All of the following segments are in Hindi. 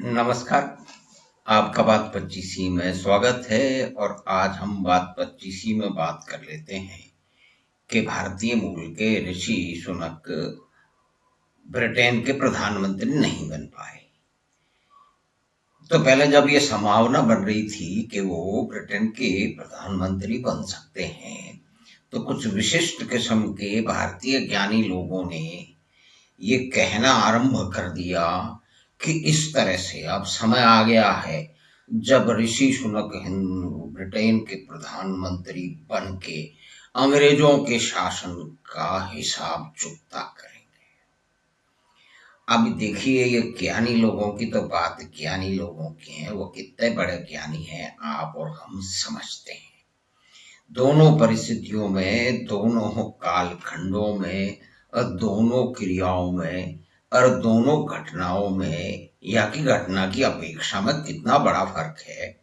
नमस्कार। आपका बात 25 में स्वागत है। और आज हम बात 25 में बात कर लेते हैं कि भारतीय मूल के ऋषि सुनक ब्रिटेन के प्रधानमंत्री नहीं बन पाए। तो पहले जब ये संभावना बन रही थी कि वो ब्रिटेन के प्रधानमंत्री बन सकते हैं, तो कुछ विशिष्ट किस्म के भारतीय ज्ञानी लोगों ने ये कहना आरंभ कर दिया कि इस तरह से अब समय आ गया है जब ऋषि सुनक ब्रिटेन के प्रधानमंत्री बन के अंग्रेजों के शासन का हिसाब चुकता करेंगे। अब देखिए, ये ज्ञानी लोगों की तो बात ज्ञानी लोगों की है, वो कितने बड़े ज्ञानी हैं आप और हम समझते हैं। दोनों परिस्थितियों में, दोनों कालखंडों में और दोनों क्रियाओं में और दोनों घटनाओं में या की घटना की अपेक्षा में कितना बड़ा फर्क है।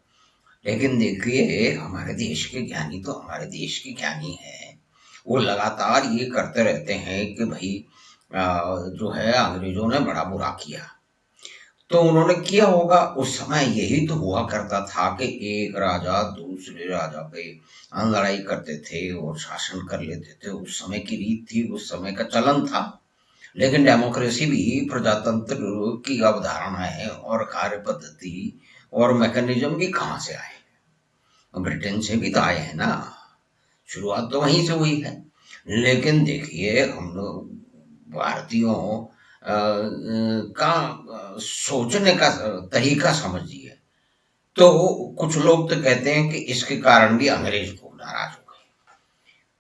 लेकिन देखिए, हमारे देश के ज्ञानी तो हमारे देश के ज्ञानी हैं। वो लगातार ये करते रहते हैं कि भाई जो है अंग्रेजों ने बड़ा बुरा किया। तो उन्होंने किया होगा, उस समय यही तो हुआ करता था कि एक राजा दूसरे राजा पे लड़ाई करते थे और शासन कर लेते थे। उस समय की रीत थी, उस समय का चलन था। लेकिन डेमोक्रेसी भी प्रजातंत्र की अवधारणा है और कार्य पद्धति और मैकेनिज्म भी कहाँ से आए? ब्रिटेन से भी तो आए हैं ना। शुरुआत तो वहीं से हुई है। लेकिन देखिए, हम लोग भारतीयों का सोचने का तरीका समझिए। तो कुछ लोग तो कहते हैं कि इसके कारण भी अंग्रेज खूब नाराज हो गए।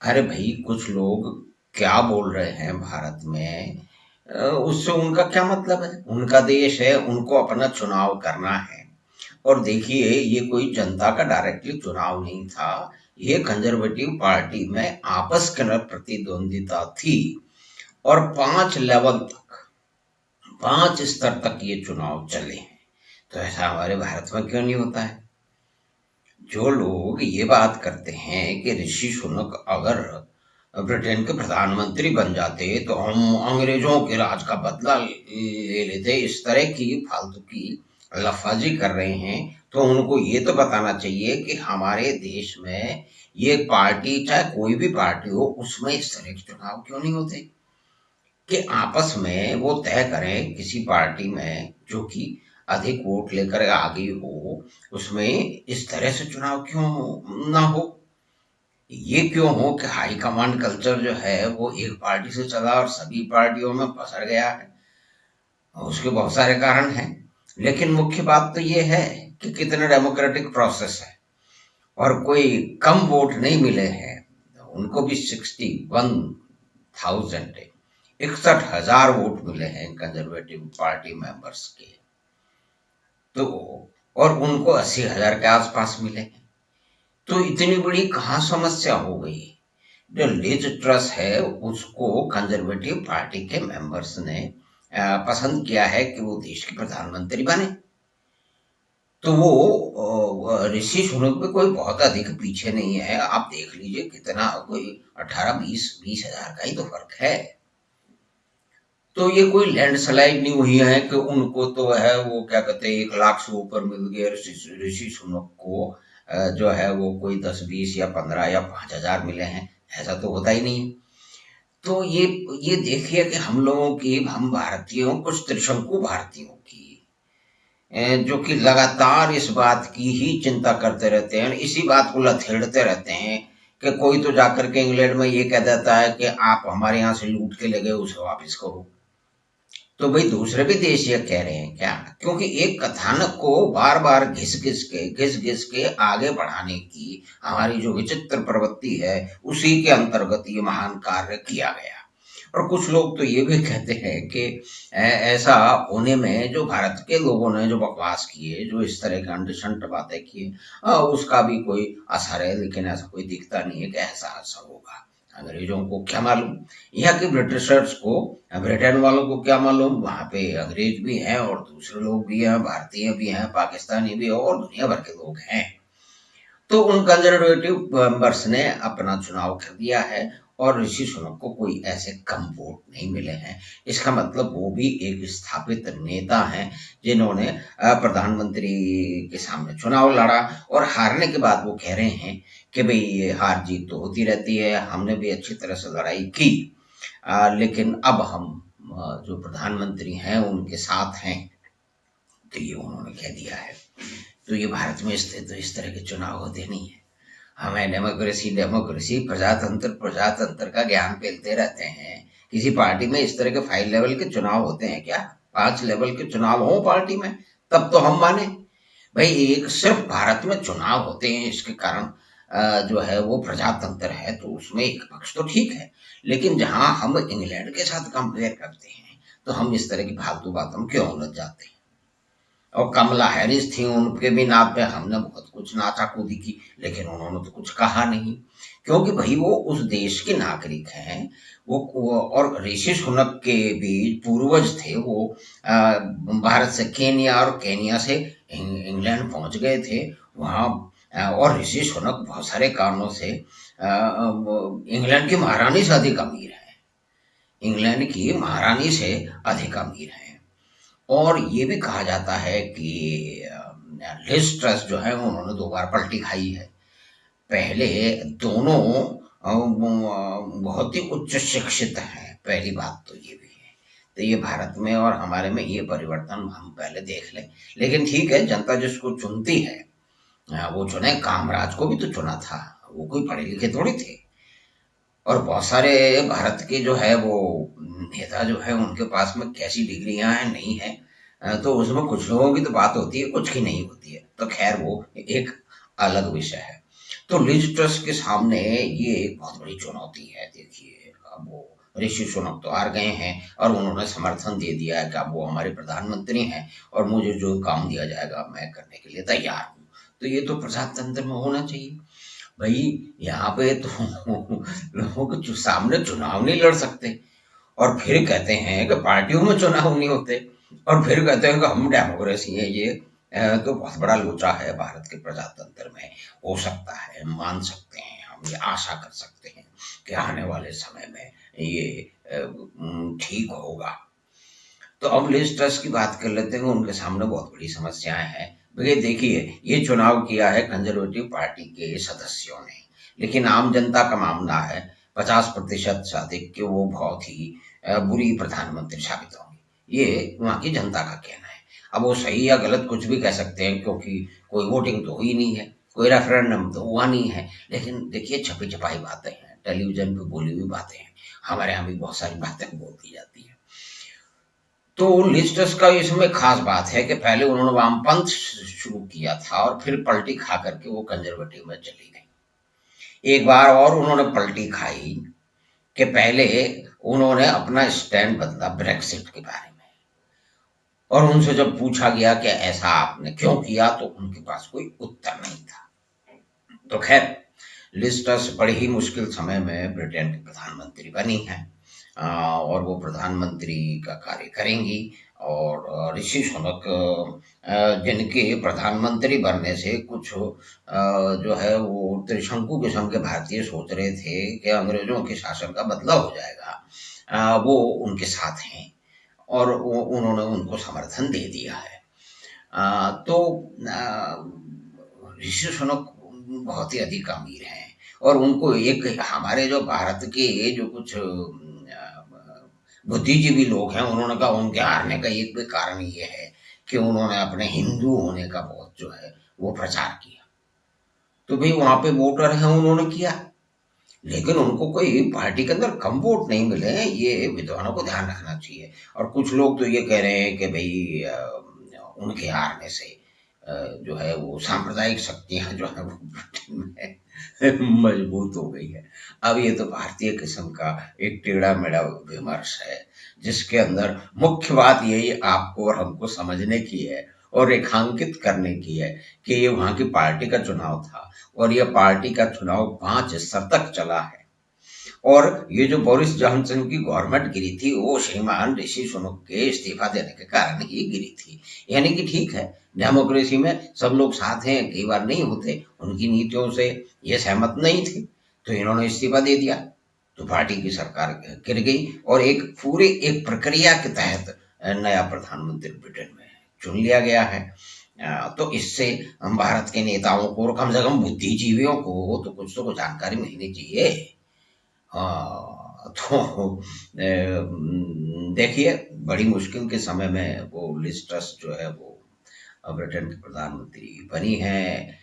अरे भाई, कुछ लोग क्या बोल रहे हैं भारत में, उससे उनका क्या मतलब है? उनका देश है, उनको अपना चुनाव करना है। और देखिए, ये कोई जनता का डायरेक्टली चुनाव नहीं था। ये कंजर्वेटिव पार्टी में आपस के प्रतिद्वंदिता थी। और 5 लेवल तक, 5 स्तर तक ये चुनाव चले हैं। तो ऐसा हमारे भारत में क्यों नहीं होता है? जो लोग ये बात करते हैं कि ऋषि सुनक अगर ब्रिटेन के प्रधानमंत्री बन जाते तो हम अंग्रेजों के राज का बदला ले लेते, इस तरह की फालतू की लफाजी कर रहे हैं, तो उनको ये तो बताना चाहिए कि हमारे देश में ये पार्टी, चाहे कोई भी पार्टी हो, उसमें इस तरह के चुनाव क्यों नहीं होते कि आपस में वो तय करें किसी पार्टी में जो कि अधिक वोट लेकर आगे हो, उसमें इस तरह से चुनाव क्यों ना हो? ये क्यों हो कि हाई कमांड कल्चर जो है वो एक पार्टी से चला और सभी पार्टियों में पसर गया है? उसके बहुत सारे कारण हैं। लेकिन मुख्य बात तो ये है कि कितना डेमोक्रेटिक प्रोसेस है और कोई कम वोट नहीं मिले हैं। उनको भी 61,000 61,000 वोट मिले हैं कंजर्वेटिव पार्टी मेंबर्स के। तो और उनको 80,000 के आसपास मिले हैं। तो इतनी बड़ी कहाँ समस्या हो गई? जो लिज ट्रस है उसको कंजर्वेटिव पार्टी के मेंबर्स ने पसंद किया है कि वो देश के प्रधानमंत्री बने। तो वो ऋषि सुनक पे कोई बहुत अधिक पीछे नहीं है। आप देख लीजिए कितना, कोई 18-20 हजार का ही तो फर्क है। तो ये कोई लैंडस्लाइड नहीं हुई है कि उनको तो है वो क्या कहते हैं 1 लाख से ऊपर मिल गए। ऋषि सुनक को जो है वो कोई 10-20 या 15 या 5,000 मिले हैं, ऐसा तो होता ही नहीं। तो ये देखिए कि हम लोगों की, हम भारतीयों, कुछ त्रिशंकु भारतीयों की, जो कि लगातार इस बात की ही चिंता करते रहते हैं, इसी बात को लथेड़ते रहते हैं कि कोई तो जाकर के इंग्लैंड में ये कह देता है कि आप हमारे यहाँ से लूट के ले गए, उसे वापस करो। तो भाई दूसरे भी देश ये कह रहे हैं क्या? क्योंकि एक कथानक को बार बार घिस घिस के आगे बढ़ाने की हमारी जो विचित्र प्रवृत्ति है, उसी के अंतर्गत ये महान कार्य किया गया। और कुछ लोग तो ये भी कहते हैं कि ऐसा होने में जो भारत के लोगों ने जो बकवास किए, जो इस तरह के अंडशंट बातें की, उसका भी कोई असर है। लेकिन ऐसा कोई दिखता नहीं है कि ऐसा असर होगा। अंग्रेजों को क्या मालूम, यहाँ के ब्रिटिशर्स को, ब्रिटेन वालों को क्या मालूम? वहां पे अंग्रेज भी हैं और दूसरे लोग भी हैं, भारतीय भी हैं, पाकिस्तानी भी हैं और दुनिया भर के लोग हैं। तो उन कंजर्वेटिव मेंबर्स ने अपना चुनाव कर दिया है और ऋषि सुनक को कोई ऐसे कम वोट नहीं मिले हैं। इसका मतलब वो भी एक स्थापित नेता हैं, जिन्होंने प्रधानमंत्री के सामने चुनाव लड़ा और हारने के बाद वो कह रहे हैं कि भाई ये हार जीत तो होती रहती है, हमने भी अच्छी तरह से लड़ाई की, लेकिन अब हम जो प्रधानमंत्री हैं उनके साथ हैं। तो ये उन्होंने कह दिया है। तो ये भारत में तो इस तरह के चुनाव होते नहीं है। हमें डेमोक्रेसी डेमोक्रेसी प्रजातंत्र प्रजातंत्र का ज्ञान फैलते रहते हैं। किसी पार्टी में इस तरह के 5 लेवल के चुनाव होते हैं क्या? 5 लेवल के चुनाव हो पार्टी में, तब तो हम माने। भाई एक सिर्फ भारत में चुनाव होते हैं, इसके कारण जो है वो प्रजातंत्र है, तो उसमें एक पक्ष तो ठीक है, लेकिन जहां हम इंग्लैंड के साथ कंपेयर करते हैं तो हम इस तरह की फालतू बातों में क्यों उलझ जाते हैं। और कमला हैरिस थी, उनके भी नाम पे हमने बहुत कुछ नाचा कूदी की, लेकिन उन्होंने तो कुछ कहा नहीं, क्योंकि भाई वो उस देश के नागरिक हैं। और ऋषि सुनक के भी पूर्वज थे, वो भारत से केनिया और केनिया से इंग्लैंड पहुंच गए थे वहाँ। और ऋषि सुनक बहुत सारे कारणों से इंग्लैंड की महारानी से अधिक अमीर है, इंग्लैंड की महारानी से अधिक अमीर है। और ये भी कहा जाता है कि लिज ट्रस जो है उन्होंने 2 बार पलटी खाई है। पहले दोनों बहुत ही उच्च शिक्षित हैं, पहली बात तो ये भी है। तो ये भारत में और हमारे में ये परिवर्तन हम पहले देख लें। लेकिन ठीक है, जनता जिसको चुनती है वो चुने। कामराज को भी तो चुना था, वो कोई पढ़े लिखे थोड़ी थे। और बहुत सारे भारत के जो है वो नेता जो है उनके पास में कैसी डिग्रियां हैं नहीं है, तो उसमें कुछ लोगों की तो बात होती है, कुछ की नहीं होती है। तो खैर वो एक अलग विषय है। तो लिज ट्रस के सामने ये एक बहुत बड़ी चुनौती है। देखिए, अब वो ऋषि सुनक तो हार गए हैं और उन्होंने समर्थन दे दिया है कि अब वो हमारे प्रधानमंत्री हैं और मुझे जो काम दिया जाएगा मैं करने के लिए तैयार हूँ। तो ये तो प्रजातंत्र में होना चाहिए। भाई यहाँ पे तो लोगों के सामने चुनाव नहीं लड़ सकते, और फिर कहते हैं कि पार्टियों में चुनाव नहीं होते, और फिर कहते हैं कि हम डेमोक्रेसी है। ये तो बहुत बड़ा लोचा है भारत के प्रजातंत्र में। हो सकता है, मान सकते हैं, हम ये आशा कर सकते हैं कि आने वाले समय में ये ठीक होगा। तो अब लिज ट्रस की बात कर लेते हैं। उनके सामने बहुत बड़ी समस्याएं हैं। भैया देखिए, ये चुनाव किया है कंजर्वेटिव पार्टी के सदस्यों ने, लेकिन आम जनता का मानना है 50% से अधिक कि वो बहुत ही बुरी प्रधानमंत्री साबित होंगी। ये वहाँ की जनता का कहना है। अब वो सही या गलत कुछ भी कह सकते हैं, क्योंकि कोई वोटिंग तो हुई नहीं है, कोई रेफरेंडम तो हुआ नहीं है। लेकिन देखिए, छपी छपाई बातें हैं, टेलीविजन पे बोली हुई बातें हैं, हमारे यहाँ भी बहुत सारी बातें बोल दी जाती है। तो लिज ट्रस का इसमें खास बात है कि पहले उन्होंने वामपंथ शुरू किया था और फिर पलटी खा करके वो कंजर्वेटिव में चली गई। एक बार और उन्होंने पलटी खाई कि पहले उन्होंने अपना स्टैंड बदला ब्रेक्सिट के बारे में, और उनसे जब पूछा गया कि ऐसा आपने क्यों किया, तो उनके पास कोई उत्तर नहीं था। तो खैर, लिज ट्रस बड़े ही मुश्किल समय में ब्रिटेन की प्रधानमंत्री बनी है, और वो प्रधानमंत्री का कार्य करेंगी। और ऋषि सुनक जिनके प्रधानमंत्री बनने से कुछ जो है वो त्रिशंकु किस्म के भारतीय सोच रहे थे कि अंग्रेजों के शासन का बदला हो जाएगा, वो उनके साथ हैं और उन्होंने उनको समर्थन दे दिया है। तो ऋषि सुनक बहुत ही अधिक अमीर हैं, और उनको एक हमारे जो भारत के जो कुछ बुद्धिजीवी लोग हैं, उन्होंने कहा उनके हारने का एक भी कारण ये है कि उन्होंने अपने हिंदू होने का बहुत जो है वो प्रचार किया। तो भाई वहां पे वोटर हैं, उन्होंने किया, लेकिन उनको कोई पार्टी के अंदर कम वोट नहीं मिले हैं, ये विद्वानों को ध्यान रखना चाहिए। और कुछ लोग तो ये कह रहे हैं कि भाई उनके हारने से जो है वो सांप्रदायिक शक्तियां जो है वो ब्रिटेन में मजबूत हो गई है। अब ये तो भारतीय किस्म का एक टेढ़ा मेढ़ा विमर्श है, जिसके अंदर मुख्य बात यही आपको और हमको समझने की है और रेखांकित करने की है कि ये वहां की पार्टी का चुनाव था, और यह पार्टी का चुनाव 5 स्तर तक चला है। और ये जो बोरिस जॉनसन की गवर्नमेंट गिरी थी, वो श्रीमान ऋषि सुनक के इस्तीफा देने के कारण ही गिरी थी। यानी कि ठीक है, डेमोक्रेसी में सब लोग साथ हैं, कई बार नहीं होते, उनकी नीतियों से ये सहमत नहीं थे, तो इन्होंने इस्तीफा दे दिया। तो पार्टी की सरकार गिर गई और एक पूरे एक प्रक्रिया के तहत नया प्रधानमंत्री ब्रिटेन में चुन लिया गया है। तो इससे हम भारत के नेताओं को और कम से कम बुद्धिजीवियों को तो कुछ जानकारी मिलनी चाहिए। हाँ, तो देखिए, बड़ी मुश्किल के समय में वो लिज ट्रस जो है वो ब्रिटेन की प्रधानमंत्री बनी है।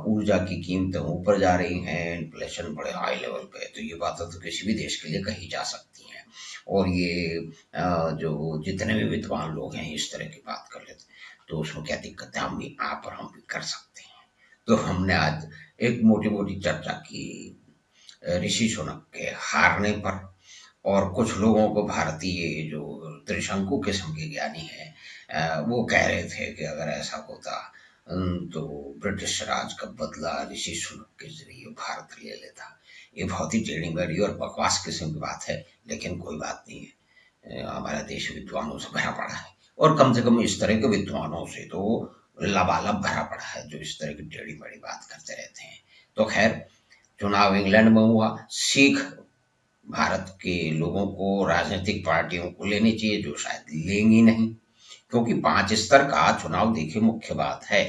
ऊर्जा की कीमतें ऊपर जा रही हैं, इन्फ्लेशन बड़े हाई लेवल पे है, तो ये बातें तो किसी भी देश के लिए कही जा सकती हैं। और ये जो जितने भी विद्वान लोग हैं इस तरह की बात कर लेते, तो उसमें क्या दिक्कत है, हम भी आप और हम भी कर सकते हैं। तो हमने आज एक मोटी मोटी चर्चा की ऋषि सुनक के हारने पर, और कुछ लोगों को भारतीय जो त्रिशंकु किस्म के ज्ञानी हैं वो कह रहे थे कि अगर ऐसा होता तो ब्रिटिश राज का बदला ऋषि सुनक के जरिए भारत ले लेता। ये बहुत ही टेढ़ी मेढ़ी और बकवास किस्म की बात है, लेकिन कोई बात नहीं है। हमारा देश विद्वानों से भरा पड़ा है, और कम से कम इस तरह के विद्वानों से तो लबालब भरा पड़ा है जो इस तरह की टेढ़ी मेढ़ी बात करते रहते हैं। तो खैर, चुनाव इंग्लैंड में हुआ। सिख भारत के लोगों को, राजनीतिक पार्टियों को लेनी चाहिए, जो शायद लेंगी नहीं, क्योंकि 5 स्तर का चुनाव देखिए मुख्य बात है।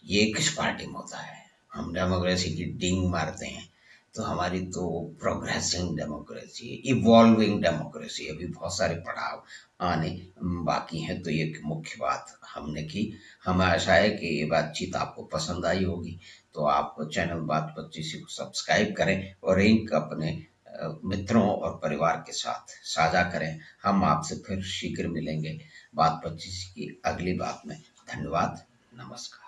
ये किस पार्टी में होता है? हम डेमोक्रेसी की डींग मारते हैं, तो हमारी तो प्रोग्रेसिंग डेमोक्रेसी, इवॉल्विंग डेमोक्रेसी, अभी बहुत सारे पड़ाव आने बाकी हैं। तो ये मुख्य बात हमने की। हमें आशा है कि ये बातचीत आपको पसंद आई होगी। तो आप चैनल बात 25 को सब्सक्राइब करें और लिंक अपने मित्रों और परिवार के साथ साझा करें। हम आपसे फिर शीघ्र मिलेंगे बात 25 की अगली बात में। धन्यवाद, नमस्कार।